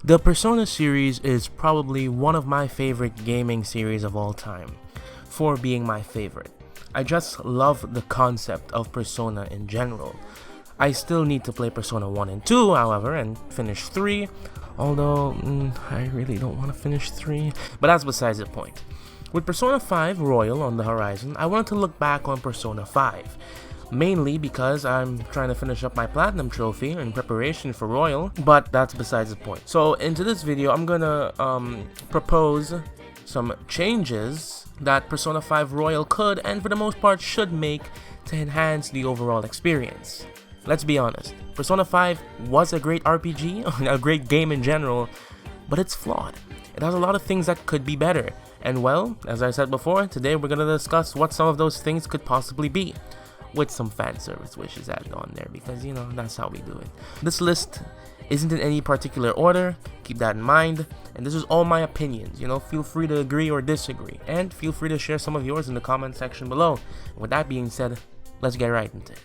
The Persona series is probably one of my favorite gaming series of all time, for being my favorite. I just love the concept of Persona in general. I still need to play Persona 1 and 2, however, and finish 3, although I really don't want to finish 3, but that's besides the point. With Persona 5 Royal on the horizon, I wanted to look back on Persona 5. Mainly because I'm trying to finish up my Platinum trophy in preparation for Royal, but that's besides the point. So into this video, I'm gonna propose some changes that Persona 5 Royal could, and for the most part should, make to enhance the overall experience. Let's be honest, Persona 5 was a great RPG, a great game in general, but it's flawed. It has a lot of things that could be better, and well, as I said before, today we're gonna discuss what some of those things could possibly be, with some fan service wishes added on there, because you know, that's how we do it. This list isn't in any particular order, keep that in mind, and this is all my opinions, you know, feel free to agree or disagree, and feel free to share some of yours in the comment section below. And with that being said, let's get right into it.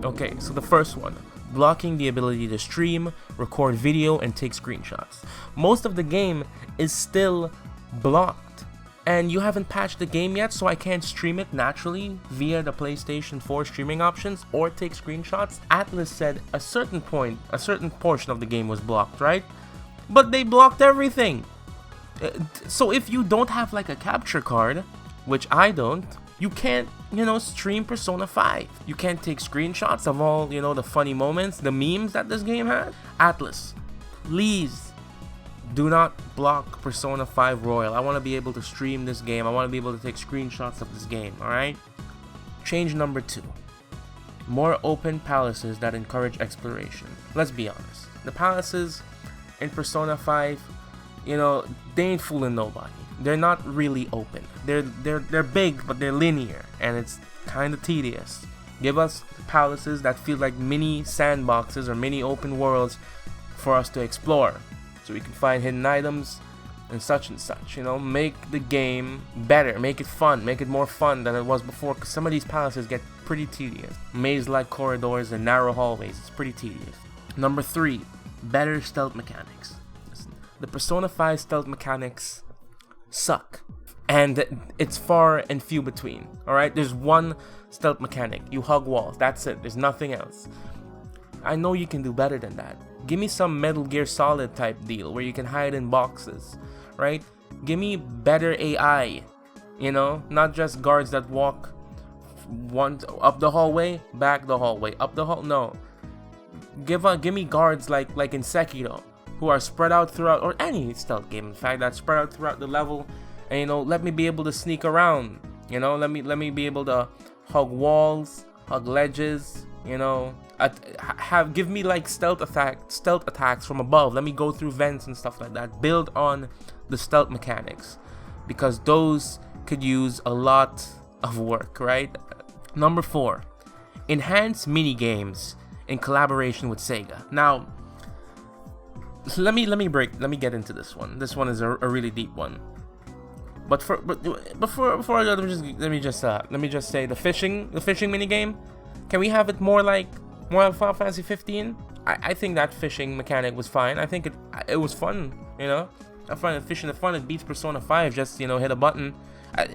Okay, so the first one, blocking the ability to stream, record video, and take screenshots. Most of the game is still blocked. And you haven't patched the game yet, so I can't stream it naturally via the PlayStation 4 streaming options or take screenshots. Atlas said a certain portion of the game was blocked, right? But they blocked everything. So if you don't have like a capture card, which I don't, you can't, you know, stream Persona 5. You can't take screenshots of all, you know, the funny moments, the memes that this game had. Atlas, please do not block Persona 5 Royal. I want to be able to stream this game. I want to be able to take screenshots of this game, alright? Change number 2. More open palaces that encourage exploration. Let's be honest. The palaces in Persona 5, you know, they ain't fooling nobody. They're not really open. They're big, but they're linear, and it's kind of tedious. Give us palaces that feel like mini sandboxes or mini open worlds for us to explore, so we can find hidden items and such, you know, make the game better, make it fun, make it more fun than it was before, because some of these palaces get pretty tedious. Maze-like corridors and narrow hallways, it's pretty tedious. Number 3, better stealth mechanics. Listen, the Persona 5 stealth mechanics suck, and it's far and few between, alright? There's one stealth mechanic, you hug walls, that's it, there's nothing else. I know you can do better than that. Give me some Metal Gear Solid type deal where you can hide in boxes, right? Give me better AI, you know, not just guards that walk up the hallway, back the hallway, up the hall. No, give me guards like in Sekiro, who are spread out throughout, or any stealth game in fact, that's spread out throughout the level, and you know, let me be able to sneak around. You know, let me be able to hug walls, hug ledges. You know, give me like stealth attacks from above. Let me go through vents and stuff like that. Build on the stealth mechanics, because those could use a lot of work, right? Number 4, enhance mini games in collaboration with Sega. Now, let me get into this one. This one is a really deep one. But before I go, let me just say the fishing mini game. Can we have it more like Final Fantasy 15? I think that fishing mechanic was fine. I think it was fun, you know. I find it fishing fun. It beats Persona 5. Just, you know, hit a button.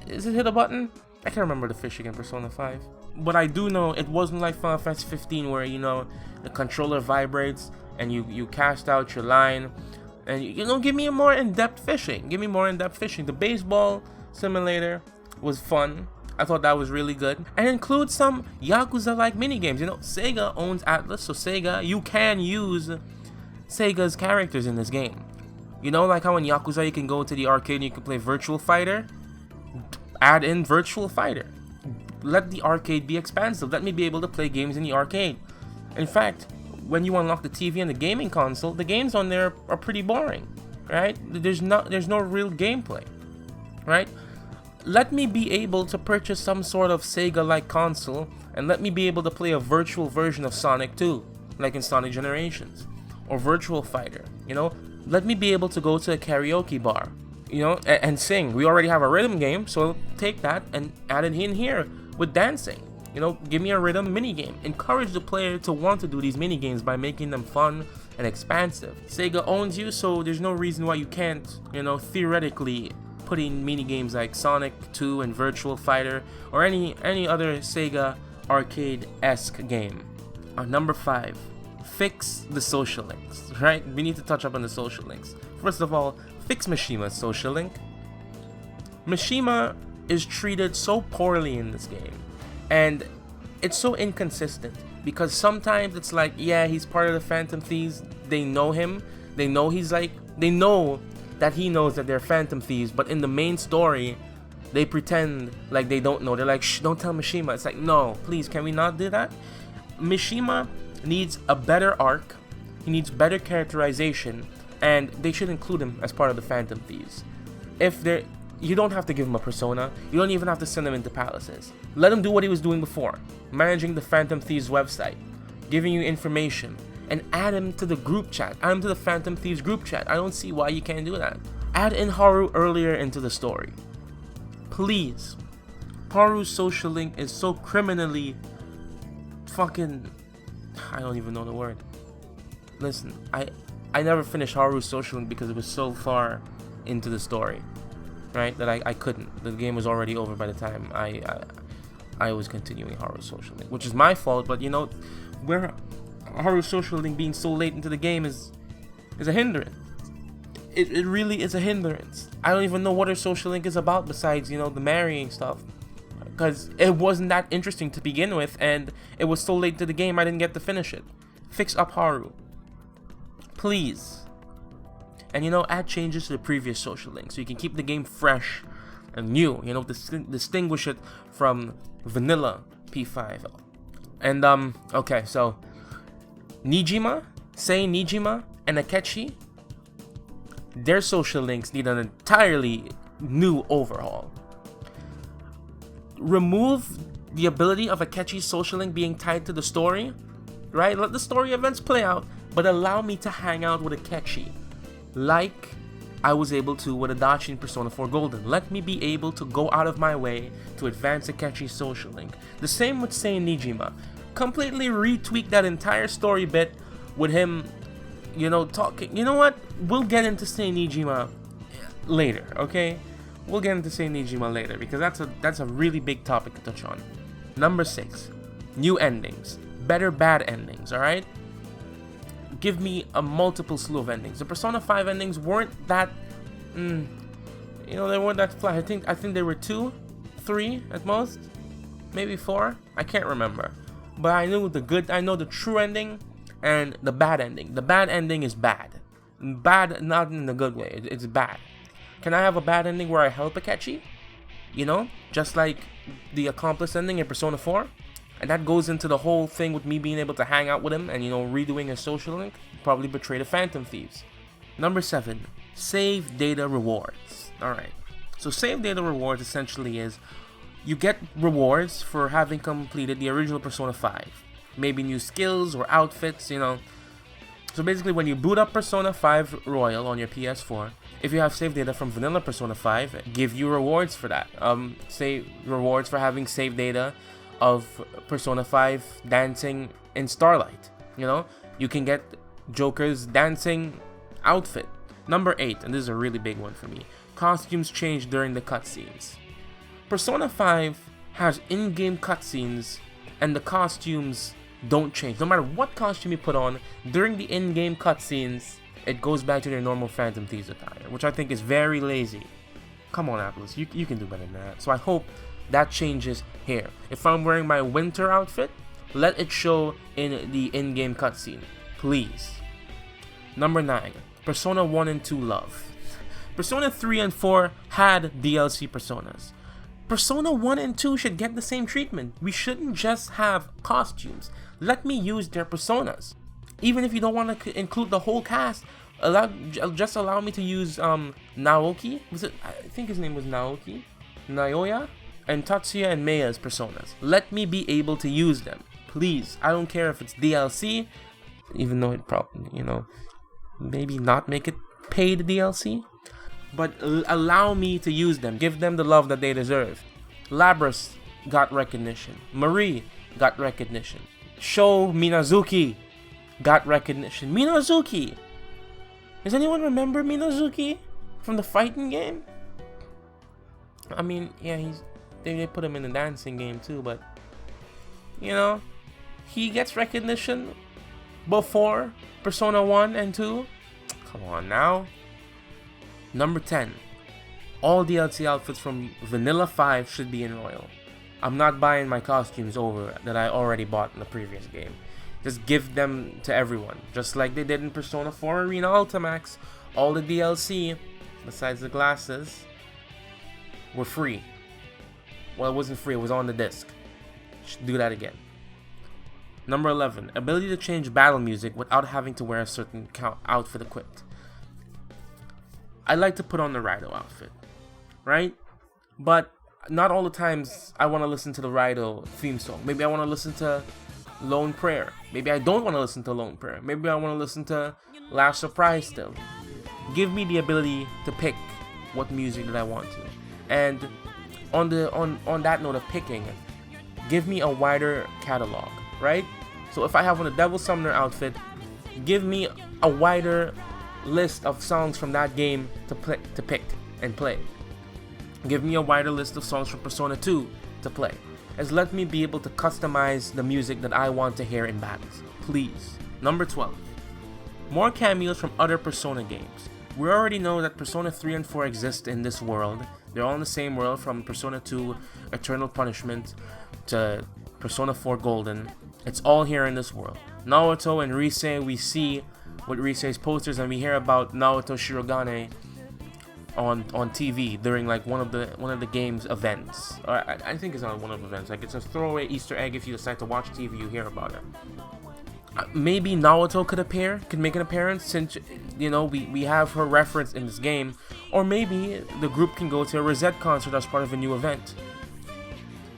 Is it hit a button? I can't remember the fishing in Persona 5. But I do know it wasn't like Final Fantasy 15 where, you know, the controller vibrates and you cast out your line. And, you know, give me a more in-depth fishing. Give me more in-depth fishing. The baseball simulator was fun. I thought that was really good. And include some Yakuza-like minigames. You know, Sega owns Atlas, so Sega, you can use Sega's characters in this game. You know, like how in Yakuza you can go to the arcade and you can play Virtual Fighter? Add in Virtual Fighter. Let the arcade be expansive. Let me be able to play games in the arcade. In fact, when you unlock the TV and the gaming console, the games on there are pretty boring, right? There's no real gameplay, right? Let me be able to purchase some sort of Sega-like console, and let me be able to play a virtual version of Sonic 2, like in Sonic Generations, or Virtual Fighter, you know? Let me be able to go to a karaoke bar, you know, and sing. We already have a rhythm game, so take that and add it in here with dancing. You know, give me a rhythm minigame. Encourage the player to want to do these minigames by making them fun and expansive. Sega owns you, so there's no reason why you can't, you know, theoretically put in minigames like Sonic 2 and Virtual Fighter or any other Sega arcade-esque game. Number 5, fix the social links, right? We need to touch up on the social links. First of all, fix Mishima's social link. Mishima is treated so poorly in this game, and it's so inconsistent because sometimes it's like, yeah, he's part of the Phantom Thieves, they know him, they know that he knows that they're Phantom Thieves, but in the main story they pretend like they don't know. They're like, shh, don't tell Mishima. It's like, no, please, can we not do that? Mishima needs a better arc, he needs better characterization, and they should include him as part of the Phantom Thieves. You don't have to give him a persona. You don't even have to send him into palaces. Let him do what he was doing before, managing the Phantom Thieves website, giving you information, and add him to the group chat. Add him to the Phantom Thieves group chat. I don't see why you can't do that. Add in Haru earlier into the story. Please. Haru's social link is so criminally fucking... I don't even know the word. Listen, I never finished Haru's social link because it was so far into the story, right, that I couldn't. The game was already over by the time I was continuing Haru's social link, which is my fault, but you know, where Haru's social link being so late into the game is a hindrance. It really is a hindrance. I don't even know what her social link is about besides, you know, the marrying stuff, because it wasn't that interesting to begin with, and it was so late to the game I didn't get to finish it. Fix up Haru, please. And you know, add changes to the previous social link so you can keep the game fresh and new, you know, distinguish it from vanilla P5. And okay, so Nijima, and Akechi, their social links need an entirely new overhaul. Remove the ability of Akechi's social link being tied to the story, right? Let the story events play out, but allow me to hang out with Akechi like I was able to with Adachi in Persona 4 Golden. Let me be able to go out of my way to advance Akechi's social link. The same with Sein Nijima. Completely retweak that entire story bit with him, you know, talking. You know what? We'll get into Sein Nijima later, okay? We'll get into Sein Nijima later because that's a really big topic to touch on. Number 6, new endings, better bad endings. All right. Give me a multiple slew of endings. The Persona 5 endings weren't that, you know, they weren't that flat. I think there were 2, 3 at most, maybe 4. I can't remember. But I know the true ending and the bad ending. The bad ending is bad. Bad, not in the good way. It's bad. Can I have a bad ending where I help Akechi? You know, just like the Accomplice ending in Persona 4. And that goes into the whole thing with me being able to hang out with him and, you know, redoing his social link. Probably betray the Phantom Thieves. Number 7, save data rewards. Alright, so save data rewards essentially is you get rewards for having completed the original Persona 5. Maybe new skills or outfits, you know. So basically when you boot up Persona 5 Royal on your PS4, if you have save data from vanilla Persona 5, give you rewards for that. Say rewards for having save data of Persona 5 dancing in Starlight. You know, you can get Joker's dancing outfit. Number 8, and this is a really big one for me, costumes change during the cutscenes. Persona 5 has in-game cutscenes and the costumes don't change. No matter what costume you put on during the in-game cutscenes, it goes back to their normal Phantom Thieves attire, which I think is very lazy. Come on, Atlas, you can do better than that. So I hope that changes here. If I'm wearing my winter outfit, let it show in the in-game cutscene, please. Number 9, Persona 1 and 2 love. Persona 3 and 4 had DLC personas. Persona 1 and 2 should get the same treatment. We shouldn't just have costumes. Let me use their personas. Even if you don't want to include the whole cast, just allow me to use Naoki. I think his name was Naoki, Naoya, and Tatsuya and Meia's personas. Let me be able to use them, please. I don't care if it's DLC, even though it probably, you know, maybe not make it paid DLC, but allow me to use them. Give them the love that they deserve. Labras got recognition. Marie got recognition. Sho Minazuki got recognition. Minazuki! Does anyone remember Minazuki from the fighting game? I mean, yeah, they put him in the dancing game too, but you know, he gets recognition before Persona 1 and 2. Come on now. Number 10. All DLC outfits from Vanilla 5 should be in Royal. I'm not buying my costumes over that I already bought in the previous game. Just give them to everyone. Just like they did in Persona 4 Arena Ultimax. All the DLC, besides the glasses, were free. Well, it wasn't free, it was on the disc. Should do that again. Number 11. Ability to change battle music without having to wear a certain outfit equipped. I like to put on the Raido outfit, right? But not all the times I want to listen to the Raido theme song. Maybe I want to listen to Lone Prayer. Maybe I don't want to listen to Lone Prayer. Maybe I want to listen to Last Surprise still. Give me the ability to pick what music that I want to. And on that note of picking, give me a wider catalog, right? So if I have on a Devil Summoner outfit, give me a wider list of songs from that game to pick and play. Give me a wider list of songs from Persona 2 to play. As let me be able to customize the music that I want to hear in battles. Please. Number 12. More cameos from other Persona games. We already know that Persona 3 and 4 exist in this world. They're all in the same world, from Persona 2 Eternal Punishment to Persona 4 Golden. It's all here in this world. Naoto and Rise, we see with Rise's posters, and we hear about Naoto Shirogane on TV during like one of the game's events. Or I think it's on one of the events. Like, it's a throwaway Easter egg. If you decide to watch TV, you hear about it. Maybe Naoto could make an appearance, since you know we have her reference in this game. Or maybe the group can go to a Rosette concert as part of a new event.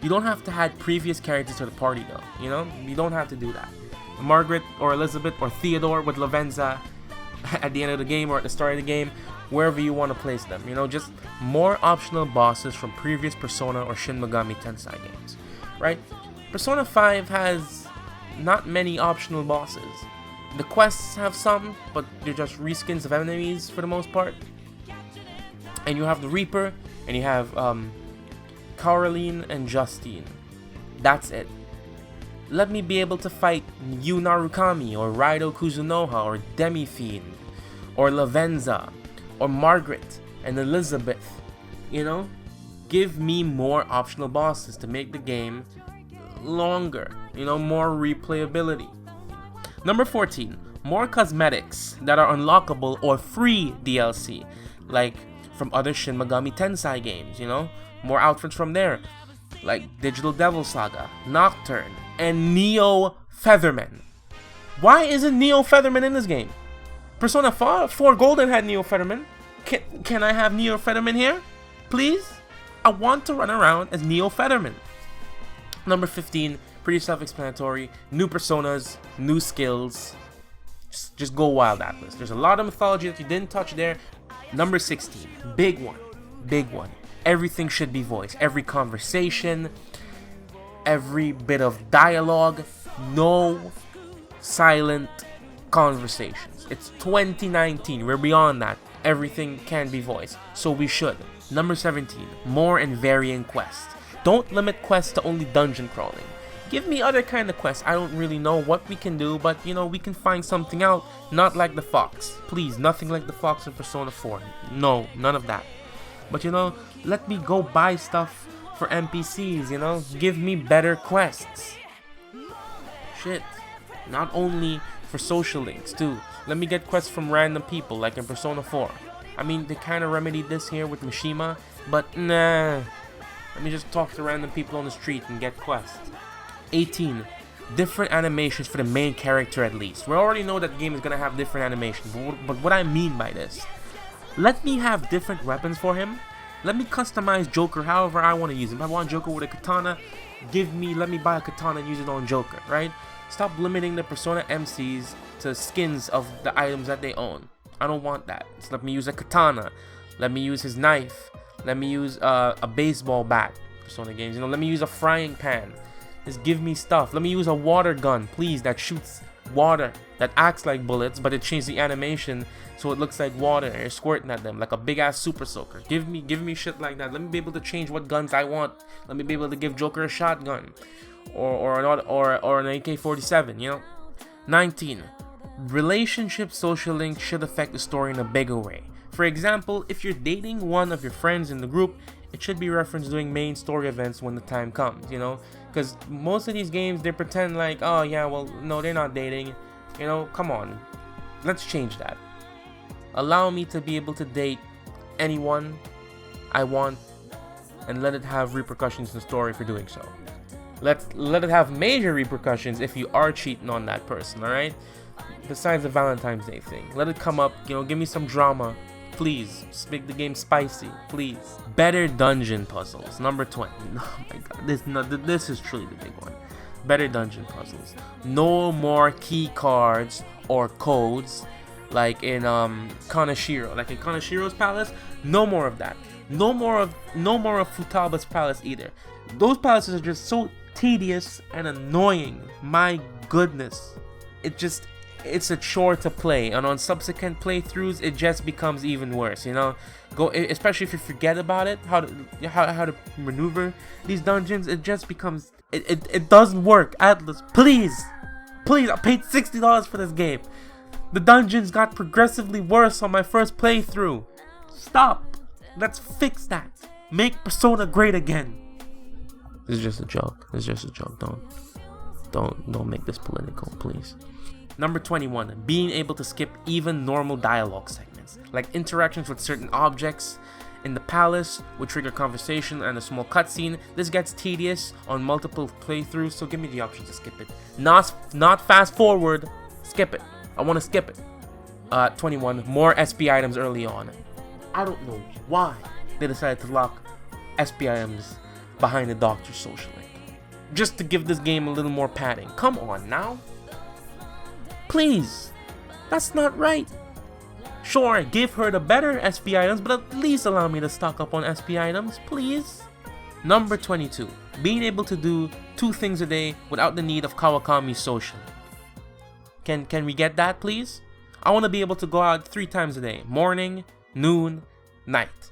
You don't have to add previous characters to the party though, you know? You don't have to do that. Margaret or Elizabeth or Theodore with Lavenza at the end of the game or at the start of the game, wherever you want to place them, you know? Just more optional bosses from previous Persona or Shin Megami Tensei games, right? Persona 5 has not many optional bosses. The quests have some, but they're just reskins of enemies for the most part. And you have the Reaper, and you have Caroline and Justine. That's it. Let me be able to fight Yu Narukami, or Raido Kuzunoha, or Demi-Fiend, or Lavenza, or Margaret and Elizabeth. You know? Give me more optional bosses to make the game longer. You know, more replayability. Number 14. More cosmetics that are unlockable or free DLC. Like from other Shin Megami Tensei games, you know? More outfits from there. Like Digital Devil Saga, Nocturne, and Neo Featherman. Why isn't Neo Featherman in this game? Persona 4 Golden had Neo Featherman. Can I have Neo Featherman here? Please? I want to run around as Neo Featherman. Number 15, pretty self-explanatory. New personas, new skills. Just go wild, Atlas. There's a lot of mythology that you didn't touch there. Number 16, big one. Big one. Everything should be voiced. Every conversation, every bit of dialogue, no silent conversations. It's 2019. We're beyond that. Everything can be voiced. So we should. Number 17, more and varying quests. Don't limit quests to only dungeon crawling. Give me other kind of quests. I don't really know what we can do, but you know, we can find something out. Not like the Fox. Please, nothing like the Fox in Persona 4. No, none of that. But you know, let me go buy stuff for NPCs, you know? Give me better quests. Shit. Not only for social links, too. Let me get quests from random people, like in Persona 4. I mean, they kind of remedied this here with Mishima, but nah. Let me just talk to random people on the street and get quests. 18. Different animations for the main character at least. We already know that the game is going to have different animations, but what I mean by this, let me have different weapons for him. Let me customize Joker however I want to use him. If I want Joker with a katana, let me buy a katana and use it on Joker, right? Stop limiting the Persona MCs to skins of the items that they own. I don't want that. So let me use a katana. Let me use his knife. Let me use a baseball bat. Persona games. You know, let me use a frying pan. Just give me stuff. Let me use a water gun, please, that shoots water, that acts like bullets, but it changed the animation so it looks like water and you're squirting at them like a big ass super soaker. Give me shit like that. Let me be able to change what guns I want. Let me be able to give Joker a shotgun or an AK-47, you know. 19. Relationship social links should affect the story in a bigger way. For example, if you're dating one of your friends in the group, it should be referenced during main story events when the time comes, you know? Because most of these games, they pretend like, oh yeah, well, no, they're not dating. You know, come on. Let's change that. Allow me to be able to date anyone I want and let it have repercussions in the story for doing so. Let it have major repercussions if you are cheating on that person, alright? Besides the Valentine's Day thing. Let it come up, you know, give me some drama. Please, just make the game spicy, please. Better dungeon puzzles. Number 20. Oh my god, this is truly the big one. Better dungeon puzzles. No more key cards or codes like in Kanashiro. Like in Kanashiro's palace, no more of that. No more of Futaba's palace either. Those palaces are just so tedious and annoying. My goodness. It's a chore to play, and on subsequent playthroughs it just becomes even worse, you know. Especially if you forget about it, how to maneuver these dungeons, it just becomes it doesn't work. Atlas, please, I paid $60 for this game. The dungeons got progressively worse on my first playthrough. Stop. Let's fix that. Make Persona great again. This is just a joke. Don't make this political, please. Number 21, being able to skip even normal dialogue segments, like interactions with certain objects in the palace would trigger conversation and a small cutscene. This gets tedious on multiple playthroughs, so give me the option to skip it. Not fast forward, skip it. I want to skip it. 21, more SP items early on. I don't know why they decided to lock SP items behind the Doctor's social link. Just to give this game a little more padding. Come on now. Please, that's not right. Sure, give her the better SP items, but at least allow me to stock up on SP items, please. Number 22, being able to do 2 things a day without the need of Kawakami's social. Can we get that, please? I want to be able to go out 3 times a day, morning, noon, night.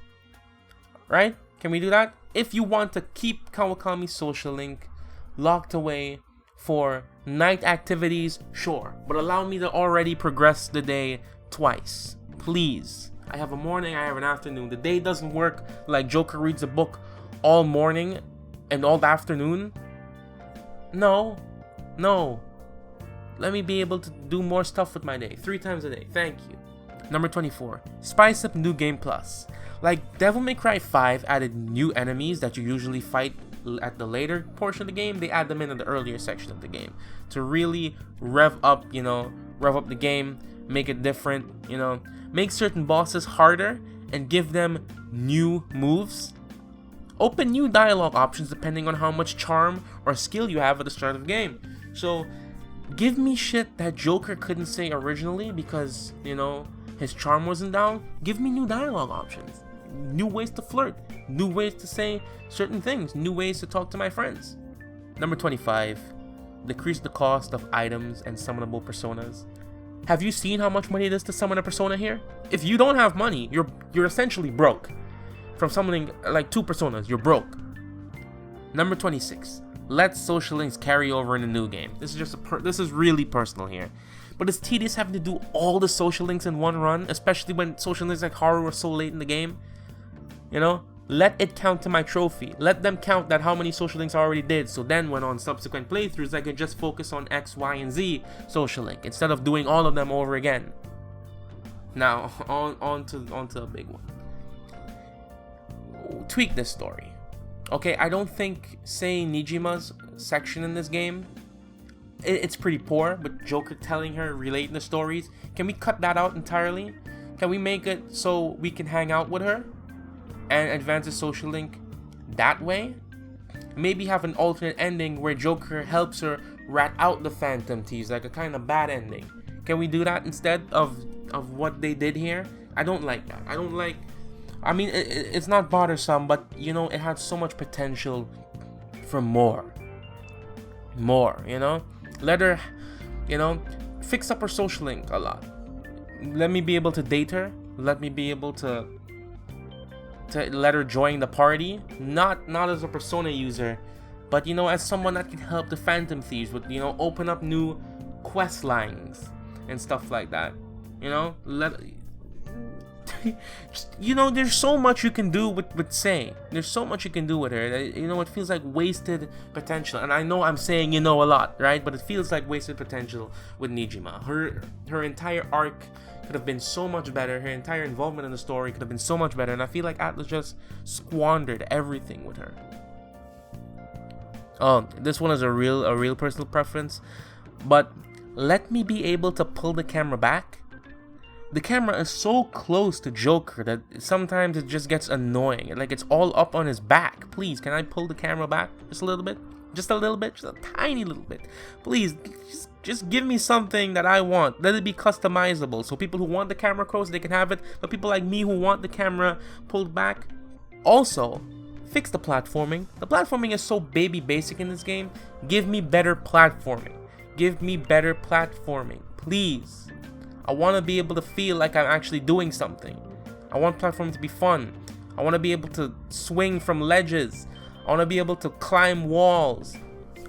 Right? Can we do that? If you want to keep Kawakami's social link locked away for night activities, sure, but allow me to already progress the day twice, please. I have a morning, I have an afternoon. The day doesn't work like Joker reads a book all morning and all afternoon. No. Let me be able to do more stuff with my day, 3 times a day. Thank you. Number 24, spice up New Game Plus. Like Devil May Cry 5 added new enemies that you usually fight at the later portion of the game. They add them in the earlier section of the game to really rev up the game, make it different, you know, make certain bosses harder and give them new moves. Open new dialogue options depending on how much charm or skill you have at the start of the game. So give me shit that Joker couldn't say originally because, you know, his charm wasn't down. Give me new dialogue options, new ways to flirt, new ways to say certain things, new ways to talk to my friends. Number 25, decrease the cost of items and summonable personas. Have you seen how much money it is to summon a persona here? If you don't have money, you're essentially broke. From summoning like 2 personas, you're broke. Number 26, let social links carry over in a new game. This is this is really personal here. But it's tedious having to do all the social links in one run, especially when social links like Haru are so late in the game. You know, let it count to my trophy. Let them count that how many social links I already did. So then when on subsequent playthroughs, I can just focus on X, Y, and Z social link instead of doing all of them over again. Now, on to a big one. Tweak this story. Okay, I don't think saying Nijima's section in this game, it's pretty poor, but Joker telling her, relating the stories, can we cut that out entirely? Can we make it so we can hang out with her and advance the social link that way? Maybe have an alternate ending where Joker helps her rat out the Phantom Thieves, like a kind of bad ending. Can we do that instead of what they did here? I don't like that. I don't like I mean, it's not bothersome, but you know, it had so much potential for more, you know. Let her, you know, fix up her social link a lot. Let me be able to date her. Let me be able to let her join the party, not as a Persona user, but you know, as someone that can help the Phantom Thieves with, you know, open up new quest lines and stuff like that. You know, you know, there's so much you can do with Sei. There's so much you can do with her. You know, it feels like wasted potential. And I know I'm saying, you know, a lot, right? But it feels like wasted potential with Nijima. Her entire arc could have been so much better. Her entire involvement in the story could have been so much better. And I feel like Atlas just squandered everything with her. Oh, this one is a real personal preference. But let me be able to pull the camera back. The camera is so close to Joker that sometimes it just gets annoying. Like, it's all up on his back. Please, can I pull the camera back just a little bit? Just a little bit? Just a tiny little bit. Please, just give me something that I want. Let it be customizable. So people who want the camera close, they can have it. But people like me who want the camera pulled back, also, fix the platforming. The platforming is so baby basic in this game. Give me better platforming. Give me better platforming. Please. I want to be able to feel like I'm actually doing something. I want platforming to be fun. I want to be able to swing from ledges. I want to be able to climb walls.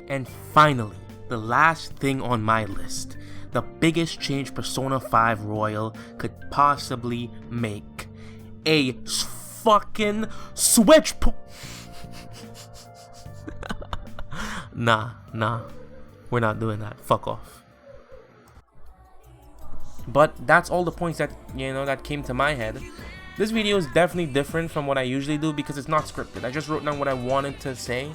And finally, the last thing on my list. The biggest change Persona 5 Royal could possibly make. A fucking switch Nah. We're not doing that. Fuck off. But that's all the points that, you know, that came to my head. This video is definitely different from what I usually do because it's not scripted. I just wrote down what I wanted to say,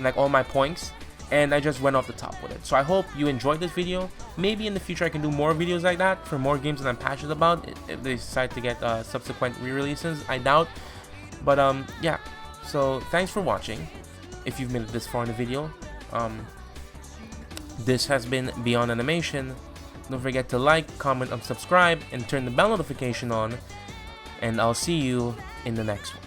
like all my points, and I just went off the top with it. So I hope you enjoyed this video. Maybe in the future I can do more videos like that for more games that I'm passionate about if they decide to get subsequent re-releases. I doubt. But yeah. So thanks for watching. If you've made it this far in the video, this has been Beyond Animation. Don't forget to like, comment, and subscribe, and turn the bell notification on. And I'll see you in the next one.